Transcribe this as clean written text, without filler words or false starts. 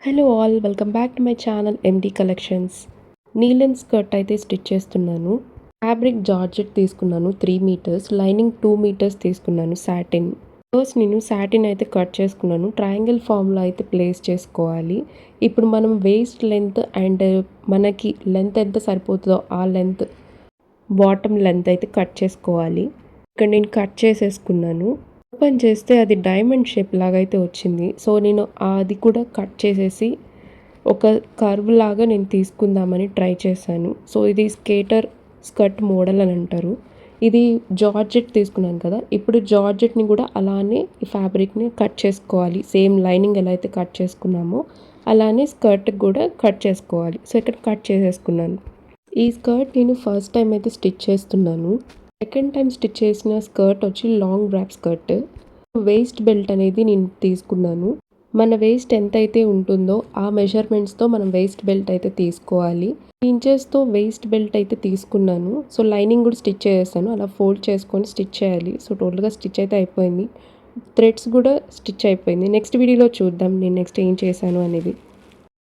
Hello all welcome back to my channel MD collections. నీలెన్ skirt అయితే stitch చేస్తున్నాను. Fabric georgette తీసుకున్నాను 3 metres, lining 2 metres తీసుకున్నాను satin. First నేను సాటిన్ అయితే కట్ చేసుకున్నాను. ట్రయాంగిల్ ఫామ్లో అయితే ప్లేస్ చేసుకోవాలి. ఇప్పుడు మనం వేస్ట్ లెంత్ అండ్ మనకి లెంత్ ఎంత సరిపోతుందో ఆ లెంత్ బాటమ్ లెంత్ అయితే కట్ చేసుకోవాలి. ఇక్కడ నేను కట్ చేసేసుకున్నాను. ఓపెన్ చేస్తే అది డైమండ్ షేప్ లాగా అయితే వచ్చింది. సో నేను అది కూడా కట్ చేసేసి ఒక కర్వ్ లాగా నేను తీసుకుందామని ట్రై చేశాను. సో ఇది స్కేటర్ స్కర్ట్ మోడల్ అని అంటారు. ఇది జార్జెట్ తీసుకున్నాను కదా, ఇప్పుడు జార్జెట్ని కూడా అలానే ఈ ఫ్యాబ్రిక్ని కట్ చేసుకోవాలి. సేమ్ లైనింగ్ ఎలా అయితే కట్ చేసుకున్నామో అలానే స్కర్ట్కి కూడా కట్ చేసుకోవాలి. సో ఇక్కడ కట్ చేసేసుకున్నాను. ఈ స్కర్ట్ నేను ఫస్ట్ టైం అయితే స్టిచ్ చేస్తున్నాను. సెకండ్ టైం స్టిచ్ చేసిన స్కర్ట్ వచ్చి long drop skirt. Waist belt అనేది నేను తీసుకున్నాను. మన వేస్ట్ ఎంత అయితే ఉంటుందో ఆ మెజర్మెంట్స్తో మనం వేస్ట్ బెల్ట్ అయితే తీసుకోవాలి. ఇంచెస్తో వేస్ట్ బెల్ట్ అయితే తీసుకున్నాను. సో లైనింగ్ కూడా స్టిచ్ చేసేసాను. అలా ఫోల్డ్ చేసుకొని స్టిచ్ చేయాలి. సో టోటల్గా స్టిచ్ అయితే అయిపోయింది. థ్రెడ్స్ కూడా స్టిచ్ అయిపోయింది. నెక్స్ట్ వీడియోలో చూద్దాం నేను నెక్స్ట్ ఏం చేశాను అనేది.